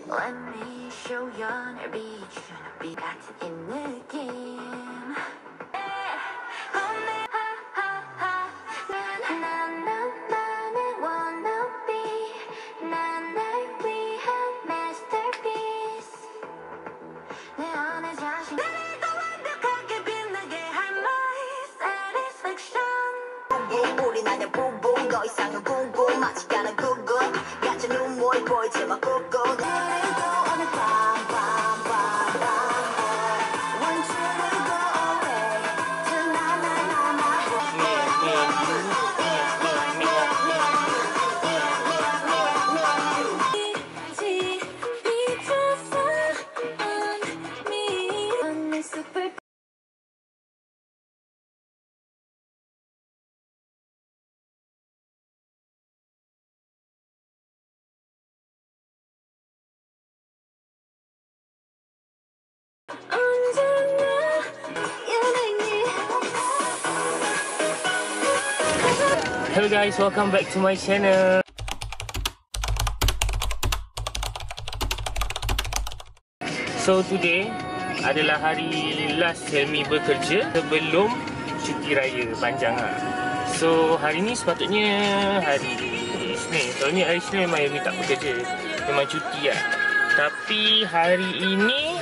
Let me show you 날 비추는 빛 같은 이 느낌. 나만의 wannabe. 난 날 위한 masterpiece. 내 안에 자신 나를 더 완벽하게 빛나게 할 my satisfaction. 우리 나냐 부부 더 이상은 궁금하지 않은 구글 가짜 눈물이 보이지만 꾹꾹 내일도 오늘 밤밤밤밤 Want you to go away tonight Hello guys, welcome back to my channel. So today adalah hari last Helmi bekerja sebelum cuti raya panjang lah. So hari ni sepatutnya hari Isnin. So ni hari Isnin memang Helmi tak bekerja, memang cuti lah. Tapi hari ini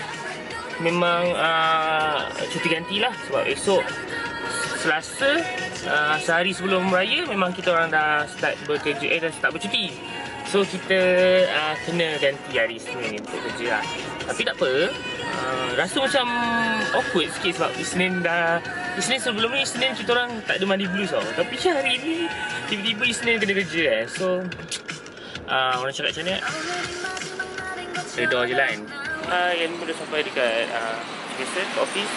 memang cuti gantilah sebab esok Selasa, sehari sebelum raya memang kita orang dah start bekerja, dah start bercuti. So kita kena ganti hari Isnin ni untuk kerja lah. Tapi tak apa, rasa macam awkward sikit sebab Isnin sebelum ni Isnin kita orang tak ada mandi blues tau. Tapi hari ni tiba-tiba Isnin kena kerja So orang cakap macam ni, redha je lah kan. Yang ni dah sampai dekat office.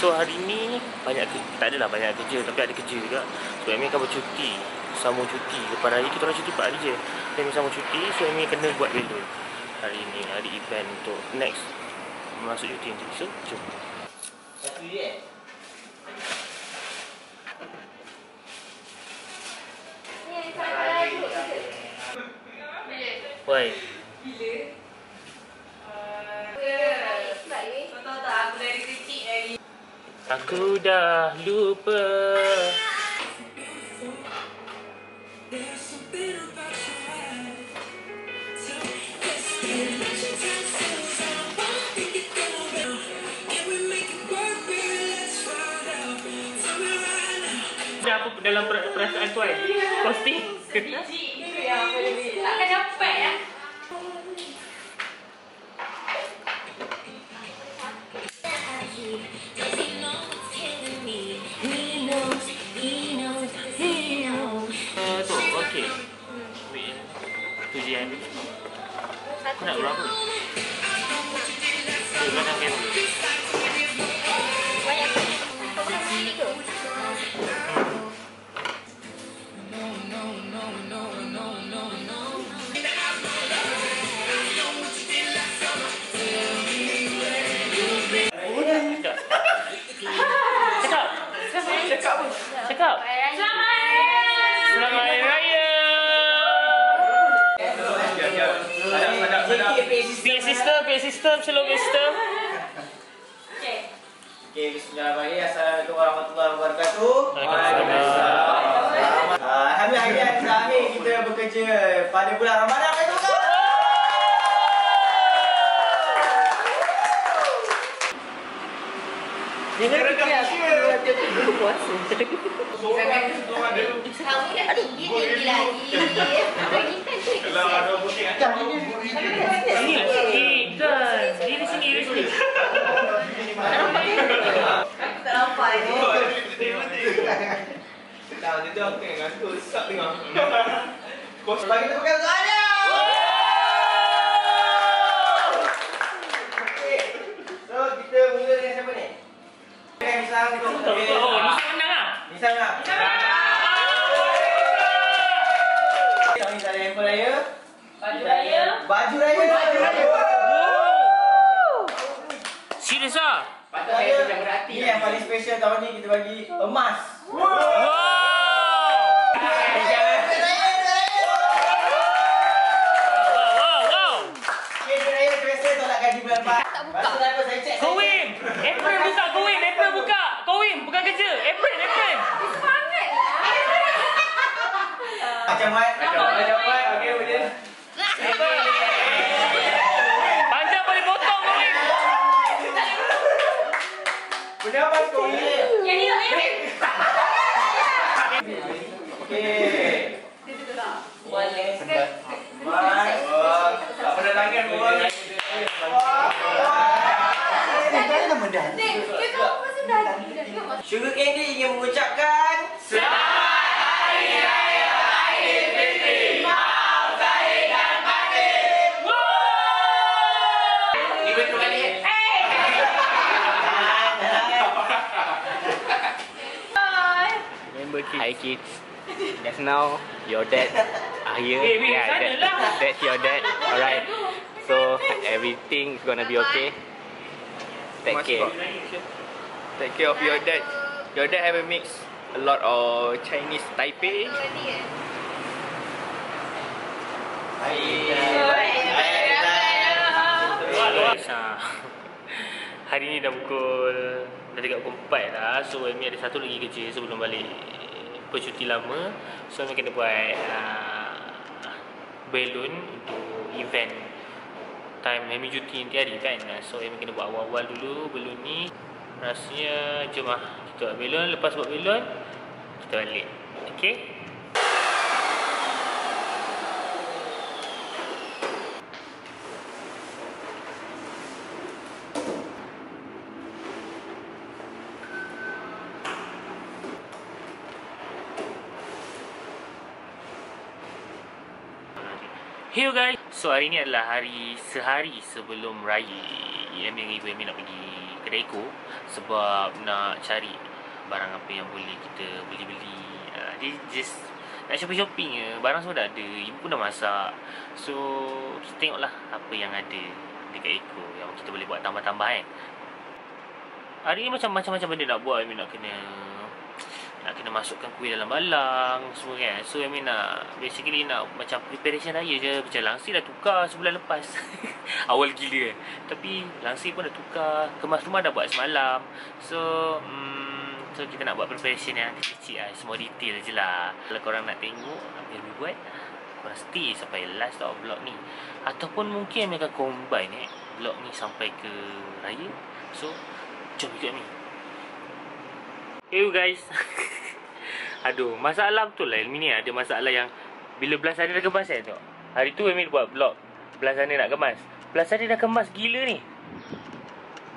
So hari ni tak adalah banyak kerja, tapi ada kerja juga. So Amy akan bercuti, sambung cuti. Lepas raya kita orang cuti 4 hari je. Amy sambung cuti, so Amy kena buat belo hari ni, ada event untuk next masuk cuti nanti. So jom. Satu je. Why? Aku dah lupa. Apa dalam perasaan tuan? Posting? Biji itu yang takkan dapat ya. Okey. Wait. Tujuan. Aku nak berapa? Belakang kamera. Banyak kan? Kau nak tiga? Cakap. Selamat Hari Raya. PA system, slogan system. Okay, bismillahirrahmanirrahim. Assalamualaikum warahmatullahi wabarakatuh. Waalaikumsalam. Alhamdulillah hari ini kita bekerja pada bulan Ramadan. Dia belum puasa. Kamu dah tinggi lagi. Kalau ada pusing akan Ini kan. Di sini. Tak nampak ni. Tak, dia tu okey ngantuk sak tengah. Kau bagi kita pakai soalnya. So kita mula dengan siapa ni? Nissan untuk Nissan menang lah. Nissan menang. Kami tak ada handphone raya. Baju raya. Serius ah? Patut saya macam berhati. Ini yang paling special tahun ni kita bagi emas. Wow. Wow. buka. Kowin! Apron buka, Kowin! Apron buka! Kowin, bukan kerja! Apron! Semangat lah. Macam Mat. Okey, boleh. Panjang boleh potong, Kowin! Benda apa kau ni? Yang ni nak ni. Okey. Boleh. Tak pernah tangan pun. Sugar Candy ingin mengucapkan Hi kids. Just now your dad are here. That's your dad. Alright. So everything is gonna be okay. Take care. Take care of your dad. Your dad have a mix a lot of Chinese Taipei. Hari ni dah dekat pukul 4 lah. So Amy ada satu lagi kerja sebelum balik bercuti lama. So Amy kena buat balloon untuk event time Amy cuti nanti hari kan. So Amy kena buat awal-awal dulu balloon ni. Rasanya jom lah kita buat balloon. Lepas buat balloon kita balik. Okay. Hello guys. So hari ni adalah sehari sebelum raya. Amy dengan ibu Amy nak pergi kedai Eko sebab nak cari barang apa yang boleh kita beli-beli. Dia just nak shopping-shopping je. Barang semua dah ada. Ibu pun dah masak. So kita tengoklah apa yang ada dekat Eko yang kita boleh buat tambah-tambah kan. Hari ni macam-macam benda nak buat. Amy nak kena masukkan kuih dalam balang semua kan. So Amy nak basically nak macam preparation raya je. Macam langsir dah tukar sebulan lepas. Awal gila kan. Tapi langsir pun dah tukar. Kemas rumah dah buat semalam. So kita nak buat preparation yang kecil lah. Semua detail je lah. Kalau korang nak tengok apa yang Amy buat, korang stay sampai last tau vlog ni. Ataupun mungkin Amy akan combine vlog ni sampai ke raya. So jom ikut Amy. Hello guys. Aduh, masalah betul lah Elmi ni. Ada masalah yang bila belas hari dah kemas kan tu. Hari tu Elmi buat vlog belas hari nak kemas. Belas hari dah kemas gila ni.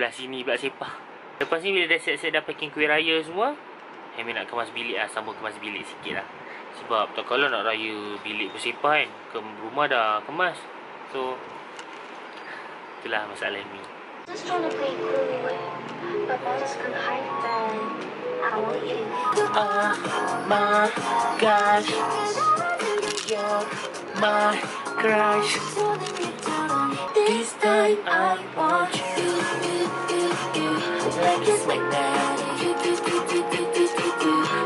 Belas sini, belas sepah. Lepas ni bila dah siap-siap dah packing kuih raya semua, Elmi nak kemas bilik lah. Sambung kemas bilik sikit lah. Sebab tak kalau nak raya bilik bersepah kan, ke rumah dah kemas. So itulah masalah Elmi. Just trying to play cool, but I just couldn't hide that I want you. Oh my gosh, you're my crush. This time I want you, like it's like that.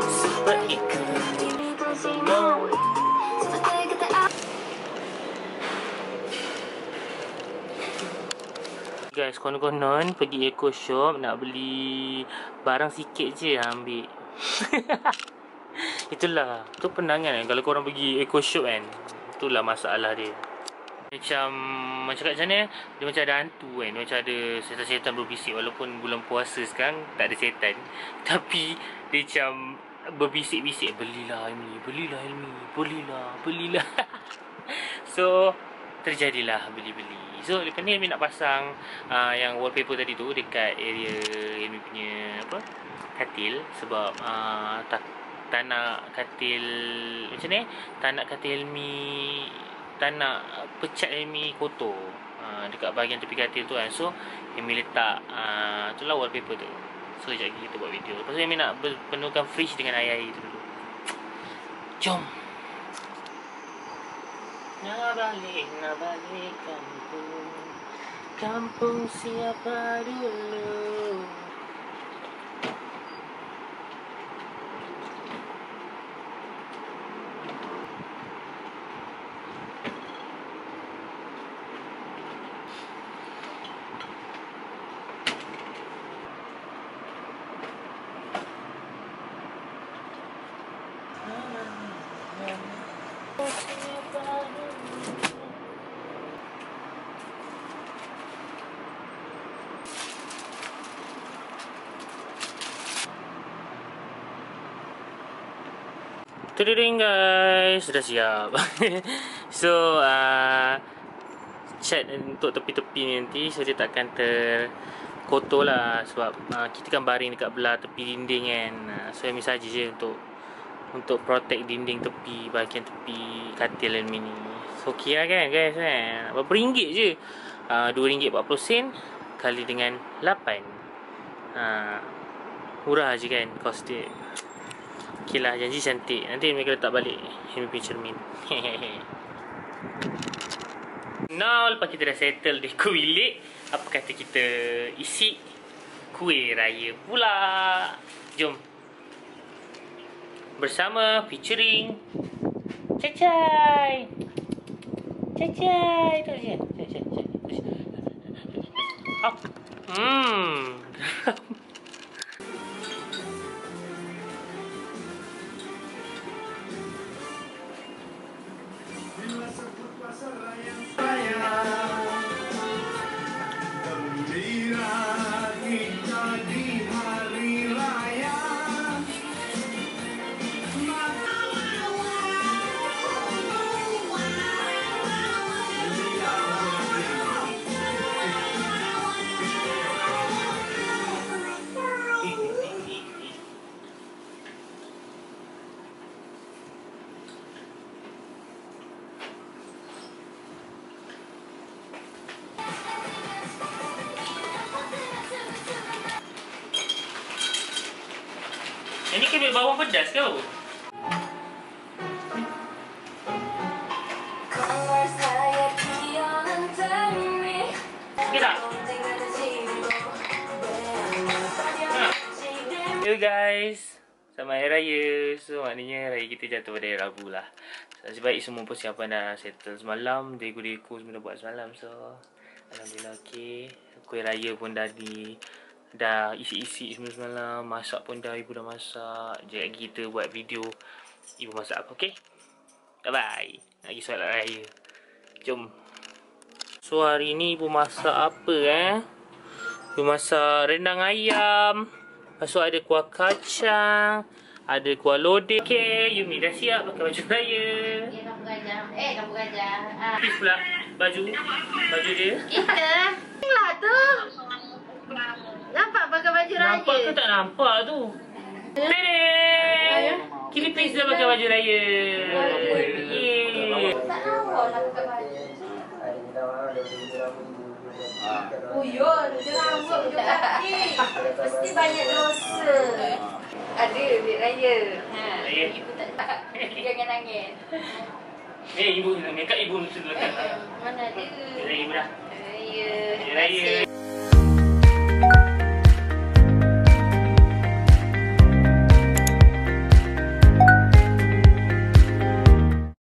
Super eco. Guys, konon-konon pergi Eco Shop nak beli barang sikit je ambil. Itulah, tu penangan kan kalau korang pergi Eco Shop kan. Itulah masalah dia. Macam cakap macam mana, dia macam ada hantu kan. Dia macam ada setan-setan berbisik. Walaupun bulan puasa sekarang tak ada setan, tapi dia macam berbisik-bisik, belilah Ilmi, belilah Ilmi, belilah. So terjadilah beli-beli. So lepas ni Ilmi nak pasang yang wallpaper tadi tu dekat area Ilmi punya katil. Sebab tak nak katil macam ni, tak nak katil Ilmi, tak nak pecat Ilmi kotor dekat bahagian tepi katil tu kan. So Ilmi letak itulah wallpaper tu. So sekejap lagi kita buat video. Lepas tu Ilmi nak penuhkan fridge dengan air-air tu dulu. Jom. Nak balik kampung siapa dulu. Tuding guys, sudah siap. So cat untuk tepi-tepi ni nanti, so dia takkan terkotor lah. Sebab kita kan baring dekat belah tepi dinding kan. So yang saja je untuk protect dinding tepi, bahagian tepi katil dan mini. So okey lah kan guys kan. Berapa ringgit je? RM2.40 kali dengan 8. Murah je kan kos dia. Okey lah, janji cantik. Nanti mereka letak balik Amy punya cermin. Now, lepas kita dah settle di kuilik, apa kata kita isi kuih raya pula. Jom. Bersama featuring Cacai. Cacai. Tu je. Cacai. Ini kebab bawang pedas kau. Okey tak? Hello guys, selamat Hari Raya. So maknanya Raya kita jatuh pada hari Rabu lah. Nasib baik semua persiapan dah settle semalam. Deko-deko semua dah buat semalam. So alhamdulillah okey. Kuih Raya pun dah isi-isi semua semalam. Masak pun dah, ibu dah masak. Sekejap lagi kita buat video ibu masak apa, okey? Bye-bye. Lagi solat raya. Jom. So hari ni ibu masak apa Ibu masak rendang ayam. Lepas tu ada kuah kacang, ada kuah lodeh. Okey, Yumi dah siap pakai baju raya. Ya, kampung gajah. Kampung gajah. Habis pula baju dia. Kita. Lah tu. Nampak pakai baju raya? Nampak ke tak nampak tu? Tadam! Kini please dah pakai baju raya. Yeay. Tak nampak lah pakai baju. Oh ya, dia rambut, dia kaki. Mesti banyak dosa. Ada duit raya. Ibu tak. Jangan nangis. Ibu, makeup ibu mesti lekat. Mana ada? Raya ibu dah. Raya. Raya.